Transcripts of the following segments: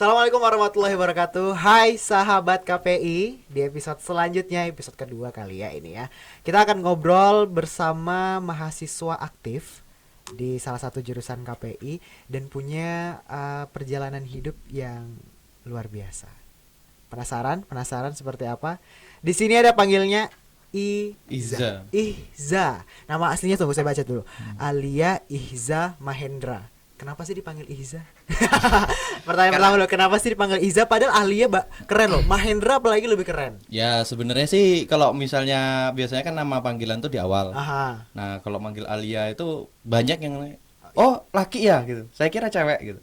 Assalamualaikum warahmatullahi wabarakatuh. Hai sahabat KPI. Di episode selanjutnya, episode kedua kali ya ini ya, kita akan ngobrol bersama mahasiswa aktif di salah satu jurusan KPI dan punya perjalanan hidup yang luar biasa. Penasaran? Penasaran seperti apa? Di sini ada panggilnya Iza. Ihza. Nama aslinya tunggu saya baca dulu. Alia Ihza Mahendra. Kenapa sih dipanggil Ihza? Pertanyaan pertama lo, kenapa sih dipanggil Ihza padahal Alia keren loh. Mahendra apalagi lebih keren. Ya sebenarnya sih kalau misalnya biasanya kan nama panggilan tuh di awal. Aha. Nah kalau manggil Alia itu banyak yang oh laki ya gitu. Saya kira cewek gitu.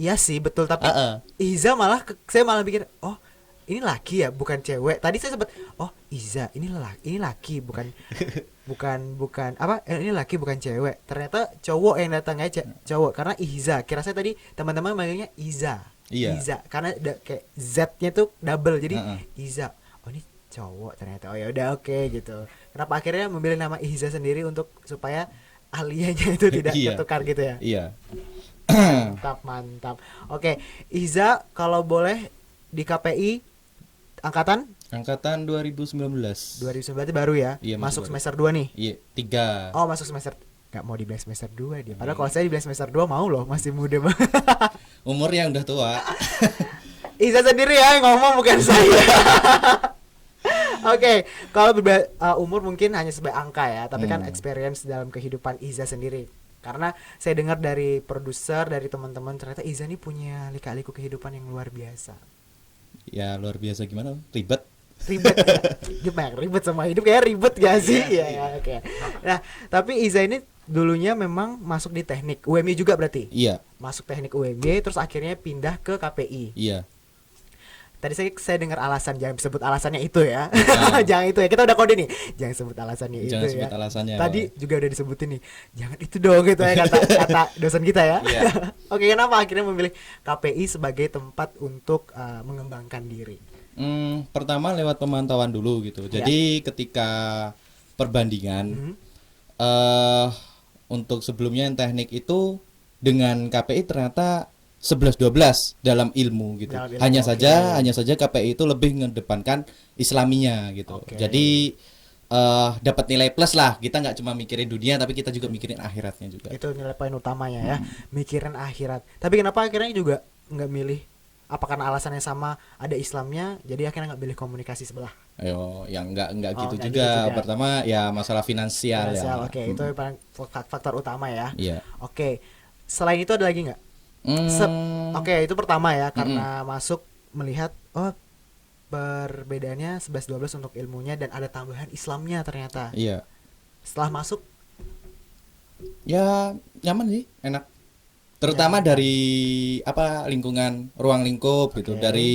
Iya sih betul, tapi Heeh. Ihza malah saya malah pikir, oh ini laki ya bukan cewek. Tadi saya sempat, oh Ihza ini laki bukan bukan apa, ini laki bukan cewek. Ternyata cowok yang datang aja, cowok, karena Ihza. Kira saya tadi teman-teman manggilnya Iza. Iya. Iza karena kayak Z-nya tuh double jadi Heeh. Iza. Oh ini cowok ternyata. Oh ya udah oke gitu. Kenapa akhirnya memilih nama Ihza sendiri untuk supaya alianya itu tidak Iya. tertukar gitu ya. Iya. Mantap, mantap. Oke, Iza kalau boleh di KPI angkatan Angkatan 2019. 2019 baru ya? Iya, masih Masuk baru. semester 2 nih. Iya, 3. Oh, masuk semester, nggak mau dibilang semester 2 dia. Padahal kalau saya dibilang semester 2 mau loh, masih muda banget. Umur yang udah tua. Iza sendiri ya yang ngomong bukan saya. Oke, kalau umur mungkin hanya sebagai angka ya, tapi kan experience dalam kehidupan Iza sendiri. Karena saya dengar dari produser, dari teman-teman, ternyata Iza nih punya lika-liku kehidupan yang luar biasa. Ya luar biasa gimana? Ribet. Ribet ya? Gimana ribet sama hidup, kayak ribet gak sih? Iya ya, oke. Nah tapi Iza ini dulunya memang masuk di teknik UMY juga berarti. Iya. Masuk teknik UMY terus akhirnya pindah ke KPI. Iya. Tadi saya dengar alasan, jangan sebut alasannya itu ya. Nah. Jangan itu ya, kita udah kode nih, jangan sebut alasannya Jangan itu sebut ya. alasannya, Tadi Pak. juga udah disebutin nih, jangan itu dong gitu ya, kata dosen kita ya. Iya. Oke, kenapa akhirnya memilih KPI sebagai tempat untuk mengembangkan diri? Pertama lewat pemantauan dulu gitu. Jadi ketika perbandingan untuk sebelumnya yang teknik itu dengan KPI ternyata 11-12 dalam ilmu gitu. Dalam ilmu, Hanya oke. saja KPI itu lebih mengedepankan Islaminya gitu. Oke. Jadi dapat nilai plus lah. Kita nggak cuma mikirin dunia tapi kita juga mikirin akhiratnya juga. Itu nilai poin utamanya ya, mikirin akhirat. Tapi kenapa akhirnya juga nggak milih, apa karena alasannya sama, ada Islamnya jadi akhirnya nggak milih komunikasi sebelah? Ayo, yang nggak Oh, gitu nggak juga. gitu juga. Pertama ya masalah finansial Finansial, ya. oke, itu yang paling faktor utama ya. Iya. Oke, selain itu ada lagi nggak? Oke, itu pertama ya, karena masuk melihat oh perbedaannya 11-12 untuk ilmunya dan ada tambahan Islamnya ternyata. Iya. Setelah masuk Ya nyaman sih, enak. Terutama dari apa lingkungan ruang lingkup gitu, Oke. dari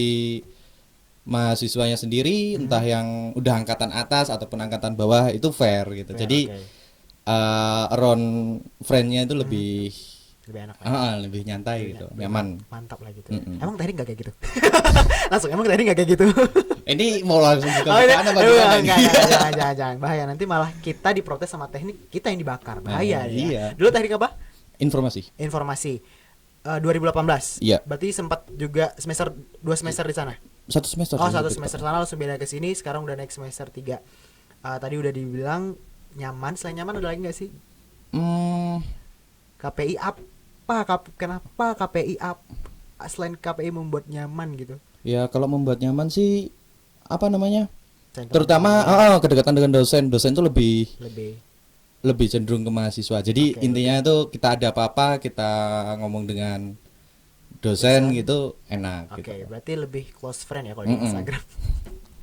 mahasiswanya sendiri, entah yang udah angkatan atas ataupun angkatan bawah itu fair gitu. Fair, Jadi oke. around friend-nya itu lebih Lebih enak ya. lebih nyantai Lebih gitu, lebih nyaman. mantap lah gitu. Mm-mm. Emang teknik nggak kayak gitu? Langsung emang teknik nggak kayak gitu? Ini mau langsung buka Oh, ini, bukaan apa aduh, gimana enggak, nih? jangan, bahaya, nanti malah kita diprotes sama teknik, kita yang dibakar, bahaya ya. Iya. Dulu teknik apa? Informasi. Informasi. 2018. Iya. Berarti sempat juga semester 2 semester di sana. Satu semester. Oh, satu gitu. semester sana langsung pindah ke sini, sekarang udah naik semester 3. Tadi udah dibilang nyaman, selain nyaman ada lagi nggak sih? Hmm, KPI kenapa KPI selain KPI membuat nyaman gitu? ya kalau membuat nyaman sih apa namanya? Selain Terutama teman-teman kedekatan dengan dosen. Dosen tuh lebih lebih cenderung ke mahasiswa. Jadi Oke, intinya itu kita ada apa-apa kita ngomong dengan dosen gitu enak oke, gitu. berarti lebih close friend ya kalau di Instagram.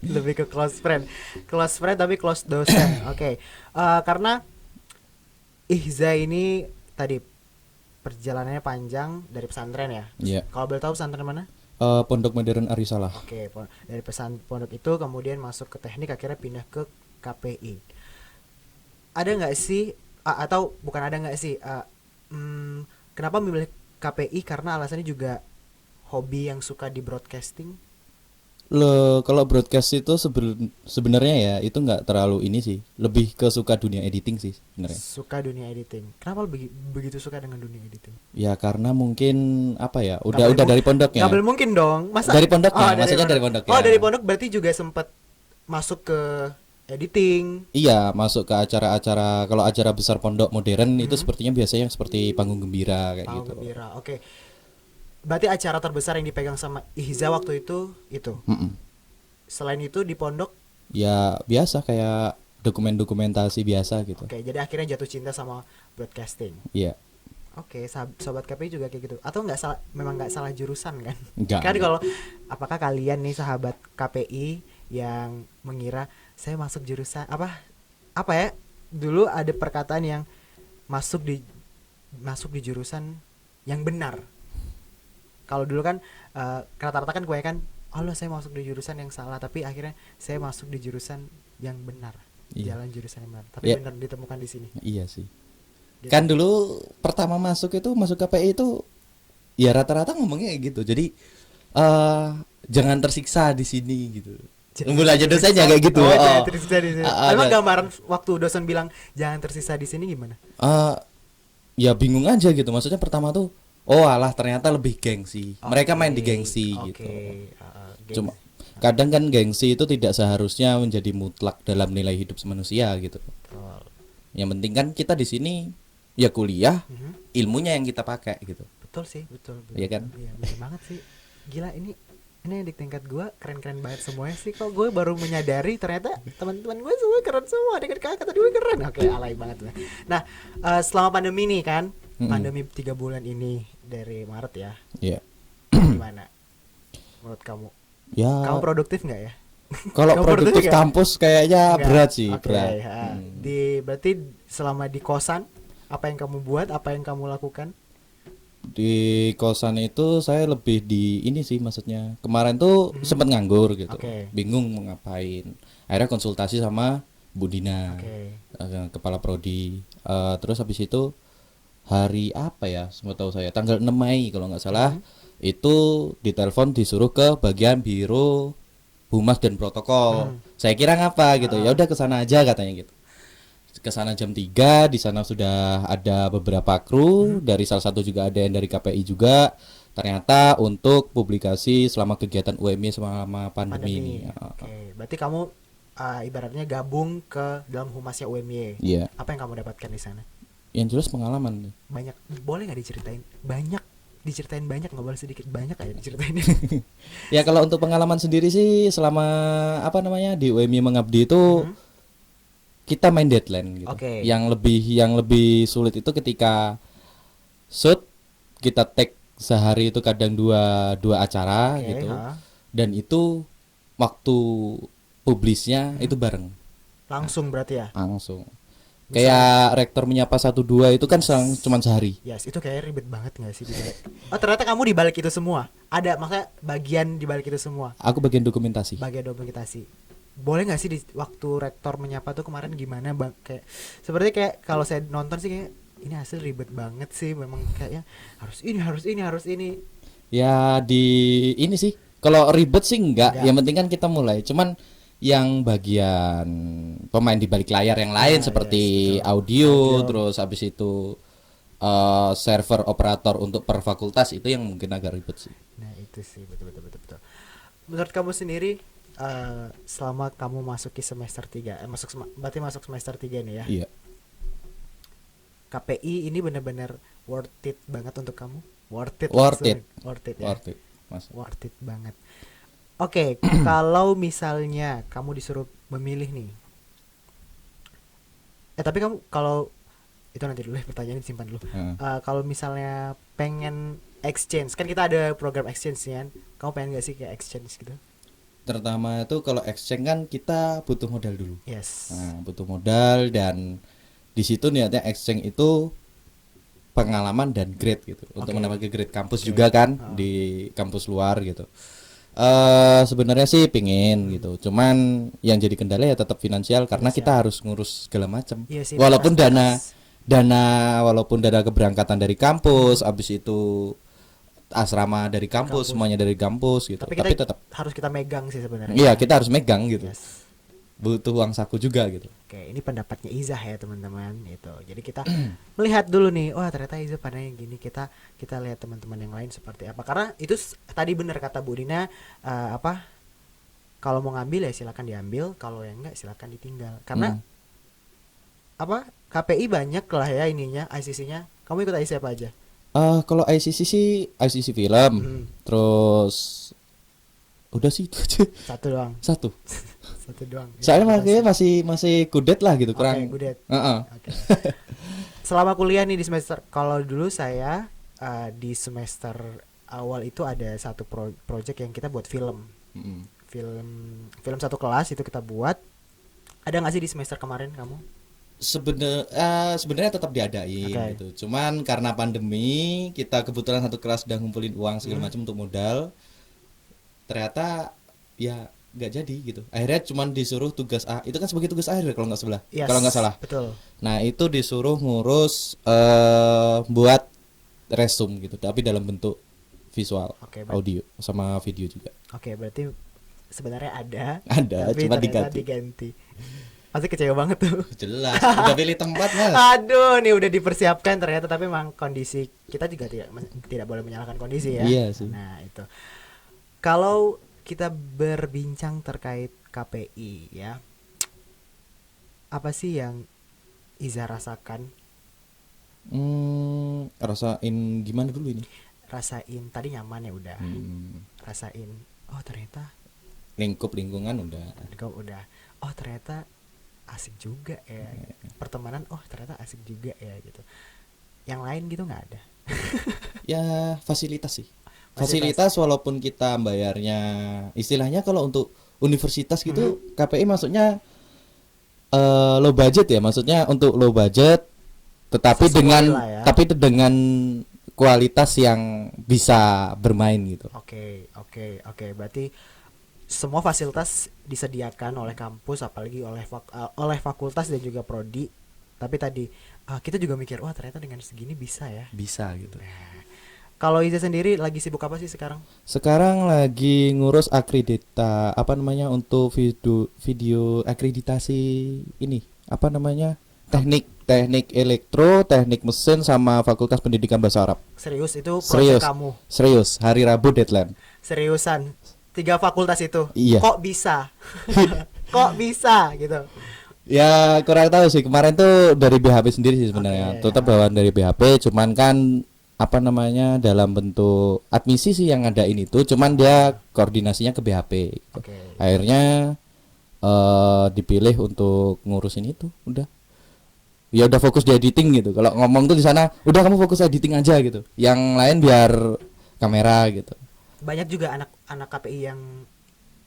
Lebih ke close friend tapi close dosen. Oke. Karena Ihza ini tadi perjalanannya panjang dari pesantren ya. Iya. Kalau boleh tahu pesantren mana? Pondok Modern Arisalah. Oke, dari pondok itu kemudian masuk ke teknik akhirnya pindah ke KPI. Ada nggak sih atau bukan ada nggak sih kenapa memilih KPI? Karena alasannya juga hobi yang suka di broadcasting. Kalau broadcast itu sebenarnya ya itu nggak terlalu ini sih, lebih ke suka dunia editing sih sebenarnya. Suka dunia editing. Kenapa lu begitu suka dengan dunia editing? Ya karena mungkin apa ya, Nggak udah boleh dari pondoknya. Nggak boleh mungkin dong. Masa Dari pondoknya, Oh, maksudnya dari pondok Oh, ya. dari pondok berarti juga sempat masuk ke editing. Iya, masuk ke acara-acara, kalau acara besar pondok modern itu sepertinya biasanya yang seperti panggung gembira kayak Panggung gitu. Gembira. Oke. Berarti acara terbesar yang dipegang sama Ihza waktu itu. Mm-mm. Selain itu di pondok, Ya biasa kayak dokumentasi biasa gitu. oke, jadi akhirnya jatuh cinta sama broadcasting. Iya, Oke, sobat KPI juga kayak gitu. Atau nggak salah, memang nggak salah jurusan kan? enggak. Kan kalau apakah kalian nih sahabat KPI yang mengira saya masuk jurusan apa ya? Dulu ada perkataan yang masuk di jurusan yang benar. Kalau dulu kan rata-rata kan kebanyakan, Allah saya masuk di jurusan yang salah, tapi akhirnya saya masuk di jurusan yang benar. Iya. Jalan jurusan yang benar. Tapi Iya. benar ditemukan di sini. Iya sih. Gitu. Kan dulu pertama masuk KPI itu ya rata-rata ngomongnya kayak gitu. Jadi jangan tersiksa di sini gitu. Mulai aja dosennya kayak gitu. Oh, jangan tersiksa di sini. Memang ada. gambaran waktu dosen bilang jangan tersisa di sini gimana? Ya bingung aja gitu. Maksudnya pertama tuh, oh alah ternyata lebih gengsi. Mereka main di Oke, gengsi oke, gitu. gengsi. Cuma kadang kan gengsi itu tidak seharusnya menjadi mutlak dalam nilai hidup manusia gitu. Betul. Yang penting kan kita di sini ya kuliah, Mhm. ilmunya yang kita pakai gitu. Betul sih, betul. Iya kan? Iya, bener banget sih. Gila ini yang di tingkat gua keren-keren banget semuanya sih. Kok gue baru menyadari ternyata teman-teman gue semua keren semua. Dengan kakak tadi gue keren. Oke, alay banget lah. Nah, selama pandemi nih kan, pandemi 3 bulan ini dari Maret ya. Iya. Gimana menurut kamu? Ya Kamu produktif nggak ya? kalau Kamu produktif nggak? kampus kayaknya Nggak. berat sih, Oke, berat. ya. Berarti selama di kosan apa yang kamu buat, apa yang kamu lakukan? Di kosan itu saya lebih di ini sih, maksudnya kemarin tuh sempat nganggur gitu. Oke. Bingung mau ngapain. Akhirnya konsultasi sama Bu Dina, Oke. kepala prodi. Terus habis itu hari apa ya? Semua tahu saya tanggal 6 Mei kalau nggak salah. Itu ditelepon disuruh ke bagian biro humas dan protokol. Saya kira ngapa gitu. Ya udah ke sana aja katanya gitu. Ke sana jam 3, di sana sudah ada beberapa kru, dari salah satu juga ada yang dari KPI juga. Ternyata untuk publikasi selama kegiatan UMY selama pandemi ini. Oke, berarti kamu ibaratnya gabung ke dalam humasnya UMY. Iya. Apa yang kamu dapatkan di sana? Yang jelas pengalaman. Banyak. Boleh nggak diceritain? Diceritain banyak, nggak boleh sedikit, banyak aja diceritain. Ya kalau untuk pengalaman sendiri sih selama apa namanya di UMY mengabdi itu kita main deadline gitu. Oke. Yang lebih sulit itu ketika shoot kita take sehari itu kadang dua acara Oke, gitu. ha. Dan itu waktu publisnya itu bareng Langsung berarti ya? langsung. Kayak rektor menyapa 1-2 itu kan cuma sehari. Yes, itu kayak ribet banget nggak sih di balik? Oh, ternyata kamu di balik itu semua. Ada maksudnya bagian di balik itu semua. Aku bagian dokumentasi. Bagian dokumentasi. Boleh nggak sih di waktu rektor menyapa tuh kemarin gimana bang? Kayak seperti kayak kalau saya nonton sih kayak ini hasil ribet banget sih. Memang kayaknya harus ini. Ya di ini sih. Kalau ribet sih enggak. Enggak. Yang penting kan kita mulai. Cuman yang bagian pemain di balik layar yang lain seperti yes, betul. audio, Audio. terus habis itu server operator untuk per fakultas itu yang mungkin agak ribet sih. Nah itu sih betul. Menurut kamu sendiri selama kamu masuki semester 3 berarti masuk semester 3 nih ya. Iya. KPI ini benar-benar worth it banget untuk kamu. Worth it Worth langsung. it. Worth it ya. Worth it. Mas. Worth it banget. Oke, kalau misalnya kamu disuruh memilih nih. Tapi kamu kalau itu nanti dulu pertanyaan disimpan dulu. Kalau misalnya pengen exchange, kan kita ada program exchange kan. Kamu pengen gak sih kayak exchange gitu? Terutama itu kalau exchange kan kita butuh modal dulu. Yes. Nah, butuh modal dan di situ niatnya exchange itu pengalaman dan grade gitu untuk Oke. menambah grade kampus Oke. juga kan di kampus luar gitu. Sebenarnya sih pingin gitu, cuman yang jadi kendala ya tetap finansial karena kita harus ngurus segala macam. Iya sih, Walaupun beras. dana keberangkatan dari kampus, abis itu asrama dari kampus, Kampus. semuanya dari kampus gitu. Tapi Tapi kita tetap harus kita megang sih sebenarnya. iya, kita harus megang gitu. Yes. Butuh uang saku juga gitu. Oke, ini pendapatnya Izah ya teman-teman itu. Jadi kita melihat dulu nih, wah ternyata Izah pandangnya gini. Kita lihat teman-teman yang lain seperti apa. Karena itu tadi benar kata Bu Dina, apa? Kalau mau ngambil ya silakan diambil, kalau yang enggak silakan ditinggal. Karena apa? KPI banyak lah ya ininya, ICC-nya. Kamu ikut ICC apa aja? Kalau ICC sih ICC film, Hmm, terus udah sih itu aja. satu doang. Satu. Satu doang. Soalnya Ya, makanya masih kudet lah gitu, Oke, kurang. good. Heeh. Oke. Selama kuliah nih di semester, kalau dulu saya di semester awal itu ada satu project yang kita buat film, Mm-mm. film film satu kelas itu kita buat. Ada nggak sih di semester kemarin kamu? Sebenarnya tetap diadain Oke. gitu. Cuman karena pandemi, kita kebetulan satu kelas udah ngumpulin uang segala Hmm. macam untuk modal. Ternyata ya nggak jadi gitu. Akhirnya cuman disuruh tugas itu kan sebagai tugas akhir kalau nggak salah. Yes, Kalau nggak salah. betul. Nah, itu disuruh ngurus buat resume gitu, tapi dalam bentuk visual, Oke, audio sama video juga. oke, berarti sebenarnya ada, Ada, tapi cuma ternyata diganti. diganti. Pasti kecewa banget tuh. Jelas, udah pilih tempat mas. Aduh, nih udah dipersiapkan ternyata, tapi memang kondisi kita juga tidak boleh menyalahkan kondisi ya. Iya sih. Nah, itu. Kalau kita berbincang terkait KPI ya, apa sih yang Iza rasakan? Rasain gimana dulu ini? Rasain tadi nyaman ya udah. Hmm, Rasain, oh ternyata lingkungan udah. kau udah. Oh ternyata asik juga ya. Pertemanan, oh ternyata asik juga ya gitu. Yang lain gitu nggak ada. Ya fasilitas sih. Fasilitas walaupun kita bayarnya istilahnya kalau untuk universitas gitu KPI maksudnya low budget ya, maksudnya untuk low budget tetapi Sesuai dengan lah ya. tapi dengan kualitas yang bisa bermain gitu. Oke, oke, oke. Berarti semua fasilitas disediakan oleh kampus, apalagi oleh fakultas dan juga prodi. Tapi tadi kita juga mikir, wah ternyata dengan segini bisa ya. Bisa gitu. Kalau Iza sendiri lagi sibuk apa sih sekarang? Sekarang lagi ngurus akredita apa namanya untuk video akreditasi ini apa namanya teknik elektro, teknik mesin sama Fakultas Pendidikan Bahasa Arab. Serius itu Serius. proyek kamu? Serius, hari Rabu deadline. Seriusan? 3 fakultas itu? Iya. Kok bisa? Kok bisa gitu? Ya kurang tahu sih, kemarin tuh dari BHP sendiri sih sebenarnya. Oke. Tetap bawaan dari BHP, cuman kan apa namanya dalam bentuk admisi sih yang ngadain itu, cuman dia koordinasinya ke BHP gitu. Oke. Akhirnya dipilih untuk ngurusin itu, udah. Ya udah fokus di editing gitu. Kalau ngomong tuh di sana, udah kamu fokus editing aja gitu. Yang lain biar kamera gitu. Banyak juga anak KPI yang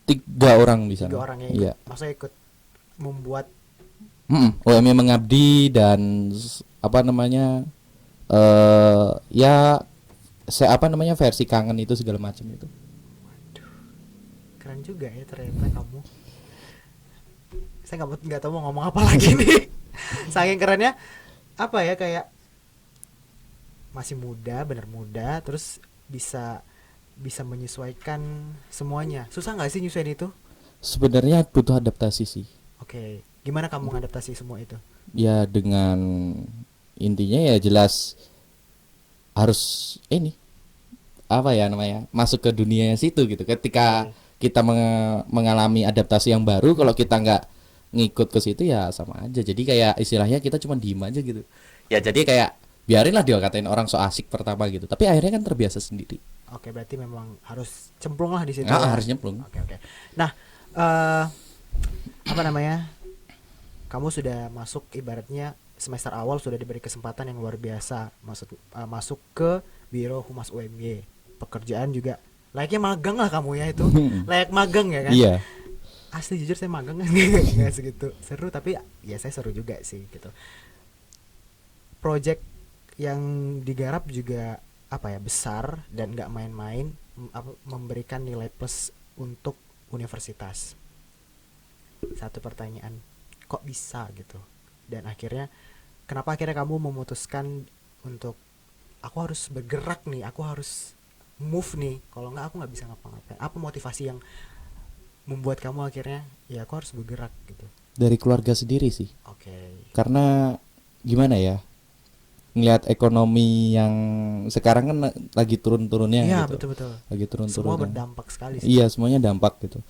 3 orang di sana. 3 orang yang ikut, Iya. maksudnya ikut membuat. UMY mengabdi dan apa namanya ya apa namanya versi kangen itu segala macam itu. Keren juga ya ternyata kamu. Saya nggak tahu mau ngomong apa lagi nih. Saking kerennya apa ya, kayak masih muda, bener muda, terus bisa menyesuaikan semuanya. Susah nggak sih nyesuaiin itu? Sebenarnya butuh adaptasi sih. Oke, gimana kamu mengadaptasi semua itu? Ya dengan intinya ya jelas harus ini apa ya namanya masuk ke dunia situ gitu. Ketika kita mengalami adaptasi yang baru, kalau kita nggak ngikut ke situ ya sama aja. Jadi kayak istilahnya kita cuma diem aja gitu. Ya jadi kayak biarinlah dia katain orang so asik pertama gitu. Tapi akhirnya kan terbiasa sendiri. Oke, berarti memang harus cemplung lah di situ. Nah, harus nyemplung. Oke, oke. Nah, apa namanya? Kamu sudah masuk, ibaratnya semester awal sudah diberi kesempatan yang luar biasa masuk ke Biro Humas UMY. Pekerjaan juga layaknya magang lah kamu ya itu. Layak magang ya kan? Iya. Asli jujur saya magang nggak segitu seru, tapi ya saya seru juga sih gitu. Project yang digarap juga apa ya, besar dan nggak main-main, memberikan nilai plus untuk universitas. Satu pertanyaan, kok bisa gitu? Dan kenapa akhirnya kamu memutuskan untuk aku harus bergerak nih, aku harus move nih, kalau nggak aku nggak bisa ngapa-ngapain. Apa motivasi yang membuat kamu akhirnya ya aku harus bergerak gitu? Dari keluarga sendiri sih. Oke. Karena gimana ya? Ngelihat ekonomi yang sekarang kan lagi turun-turunnya Iya, gitu. betul-betul. Lagi Semua turun-turunnya. berdampak sekali sih. Iya, semuanya dampak gitu.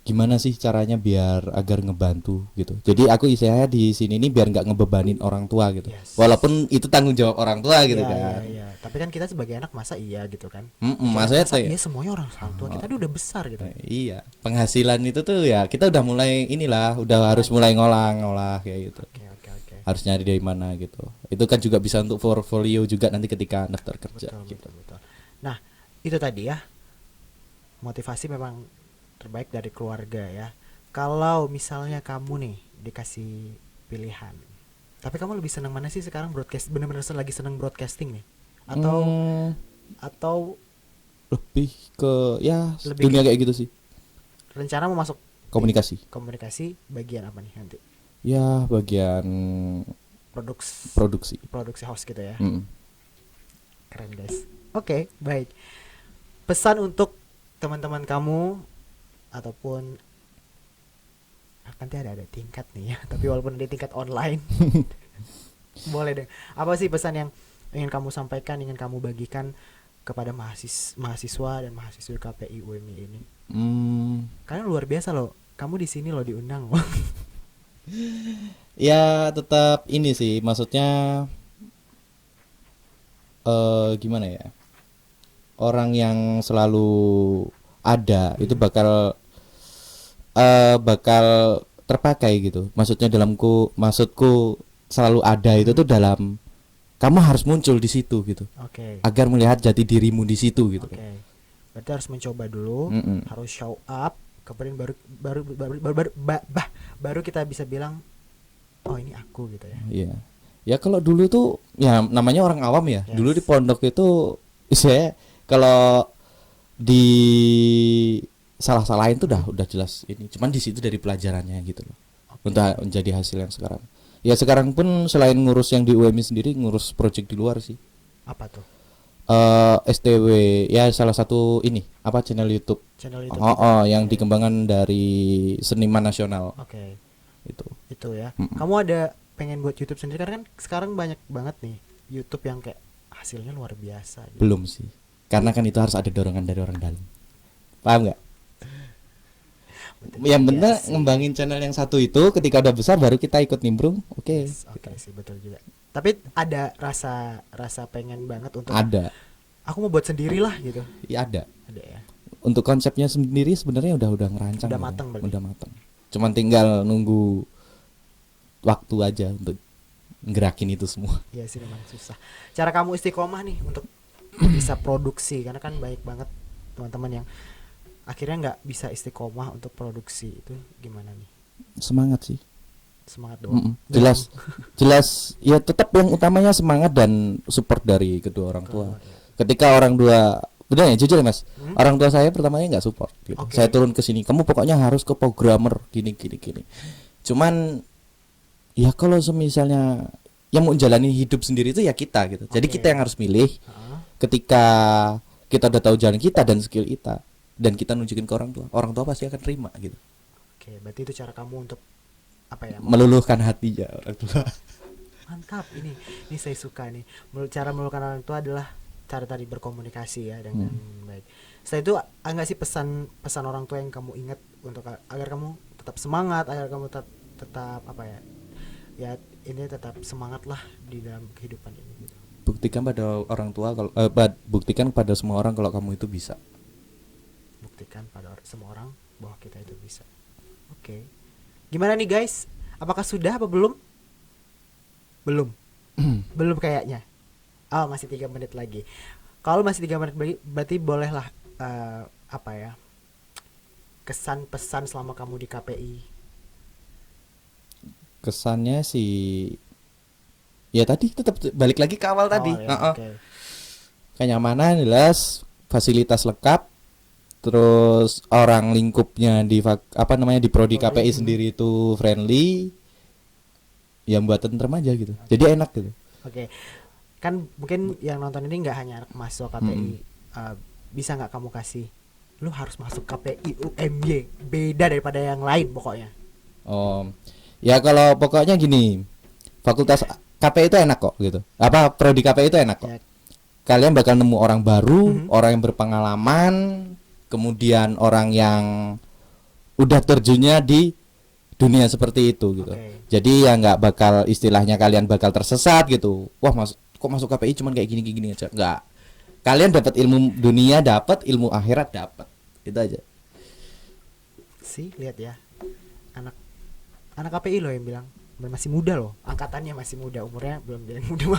Gimana sih caranya biar agar ngebantu gitu. Jadi aku istilahnya di sini ini biar nggak ngebebanin orang tua gitu. Yes. Walaupun itu tanggung jawab orang tua gitu Iya, kan. iya. Tapi kan kita sebagai anak masa iya gitu kan? Maksudnya Masa tuh iya semuanya orang tua kita udah besar gitu. iya, penghasilan itu tuh ya kita udah mulai inilah, udah harus mulai ngolah kayak gitu. Oke, oke, oke. Harus nyari dari mana gitu. Itu kan juga bisa untuk portfolio juga nanti ketika daftar kerja Betul, gitu. betul, betul. Nah, itu tadi ya. Motivasi memang terbaik dari keluarga ya. Kalau misalnya kamu nih dikasih pilihan, tapi kamu lebih senang mana sih sekarang, broadcast, bener-bener lagi senang broadcasting nih? Atau atau Lebih ke ya Lebih dunia kayak gitu sih. rencana mau masuk Komunikasi. komunikasi bagian apa nih nanti? Ya bagian produksi. Produksi host gitu ya. Mm. Keren guys. Oke, baik. Pesan untuk teman-teman kamu ataupun nanti ada tingkat nih ya, tapi walaupun ada tingkat online. Boleh deh. Apa sih pesan yang ingin kamu sampaikan, ingin kamu bagikan kepada mahasiswa dan mahasiswa KPI UMI ini? Kalian luar biasa loh. Kamu di sini loh diundang loh. Ya tetap ini sih, maksudnya gimana ya? Orang yang selalu ada itu bakal terpakai gitu. Maksudnya maksudku selalu ada itu tuh dalam kamu harus muncul di situ gitu. Oke. Agar melihat jati dirimu di situ gitu. Oke. Berarti harus mencoba dulu, harus show up, kemudian baru kita bisa bilang oh ini aku gitu ya. Iya. Ya kalau dulu tuh ya namanya orang awam ya. Yes. Dulu di pondok itu saya kalau di salah-salahin tuh udah jelas ini. Cuman di situ dari pelajarannya gitu loh. Untuk menjadi hasil yang sekarang. Ya sekarang pun selain ngurus yang di UMI sendiri, ngurus project di luar sih. Apa tuh? STW ya salah satu ini apa channel YouTube. Channel YouTube. Yang dikembangkan dari seniman nasional. Oke. Itu ya. Kamu ada pengen buat YouTube sendiri karena kan sekarang banyak banget nih YouTube yang kayak hasilnya luar biasa gitu. Belum sih. Karena kan itu harus ada dorongan dari orang dalam. Paham nggak? Yang benar ngembangin channel yang satu itu ketika udah besar baru kita ikut nimbrung. Oke sih, betul juga. Tapi ada rasa pengen banget untuk ada. Aku mau buat sendiri lah gitu. Iya ada ya. Untuk konsepnya sendiri sebenarnya udah ngerancang. Udah matang berarti. Udah matang. Cuman tinggal nunggu waktu aja untuk ngerakin itu semua. Iya sih memang susah. Cara kamu istiqomah nih untuk bisa produksi karena kan baik banget teman-teman yang akhirnya nggak bisa istiqomah untuk produksi itu gimana nih? Semangat sih. Semangat doang. Jelas ya tetap yang utamanya semangat dan support dari kedua orang tua. Ketika orang tua benar ya jujur ya Mas, orang tua saya pertamanya nggak support gitu. Saya turun ke sini, kamu pokoknya harus ke programmer gini. Cuman ya kalau semisalnya yang mau jalani hidup sendiri itu ya kita gitu. Jadi kita yang harus milih. Ketika kita udah tahu jalan kita dan skill kita dan kita nunjukin ke orang tua pasti akan terima gitu. Oke, berarti itu cara kamu untuk apa ya? Meluluhkan hatinya orang tua. Mantap, ini saya suka nih. Cara meluluhkan orang tua adalah cara tadi berkomunikasi ya dengan baik. Setelah itu enggak sih pesan orang tua yang kamu ingat untuk agar kamu tetap semangat, agar kamu tetap apa ya? Ya ini tetap semangat lah di dalam kehidupan ini gitu. Buktikan pada orang tua kalau buktikan pada semua orang kalau kamu itu bisa. Buktikan pada semua orang bahwa kita itu bisa. Oke. Gimana nih guys? Apakah sudah apa belum? Belum kayaknya. Oh, masih 3 menit lagi. Kalau masih 3 menit lagi berarti bolehlah apa ya? Kesan pesan selama kamu di KPI. Kesannya sih ya tadi tetap balik lagi ke awal tadi. Ya, okay. Kenyamanan jelas, fasilitas lengkap, terus orang lingkupnya di di prodi KPI sendiri itu friendly, yang buat tentrem aja gitu. Jadi enak gitu. Oke. Kan mungkin yang nonton ini nggak hanya anak mahasiswa KPI bisa nggak kamu kasih? Lu harus masuk KPI UMY, beda daripada yang lain pokoknya. Oh, ya kalau pokoknya gini, fakultas KPI itu enak kok gitu. Apa prodi KPI itu enak kok. Ya. Kalian bakal nemu orang baru, orang yang berpengalaman, kemudian orang yang udah terjunnya di dunia seperti itu gitu. Oke. Jadi ya nggak bakal istilahnya kalian bakal tersesat gitu. Wah, kok masuk KPI cuman kayak gini aja. Nggak. Kalian dapat ilmu dunia, dapat ilmu akhirat, dapat. Itu aja. Sih, lihat ya. Anak KPI loh yang bilang masih muda loh, angkatannya masih muda, umurnya belum jadi muda.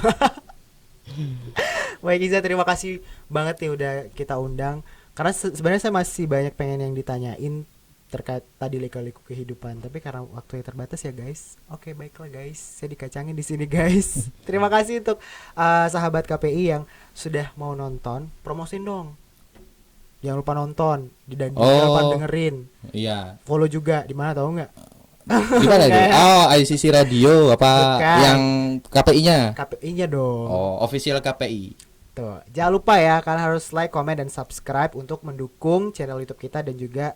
Baik Iza, terima kasih banget nih udah kita undang. Karena sebenarnya saya masih banyak pengen yang ditanyain terkait tadi liku-liku kehidupan, tapi karena waktunya terbatas ya guys. Oke, baiklah guys, saya dikacangin di sini guys. Terima kasih untuk sahabat KPI yang sudah mau nonton. Promosin dong. Jangan lupa nonton dan jangan lupa dengerin. Iya. Follow juga di mana tahu nggak? Gimana itu? Oh, ICC Radio apa Bukan. yang KPI-nya? KPI-nya dong. Oh, official KPI. Tuh, jangan lupa ya, kalian harus like, comment, dan subscribe untuk mendukung channel YouTube kita dan juga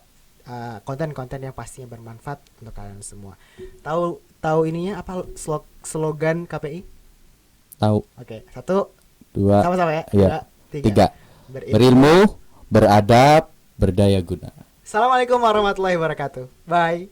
konten-konten yang pastinya bermanfaat untuk kalian semua. Tahu ininya apa slogan KPI? Tahu. Oke, 1, Dua. sama-sama ya. Iya. 2, 3. Tiga. Berilmu, beradab, berdaya guna. Assalamualaikum warahmatullahi wabarakatuh. Bye.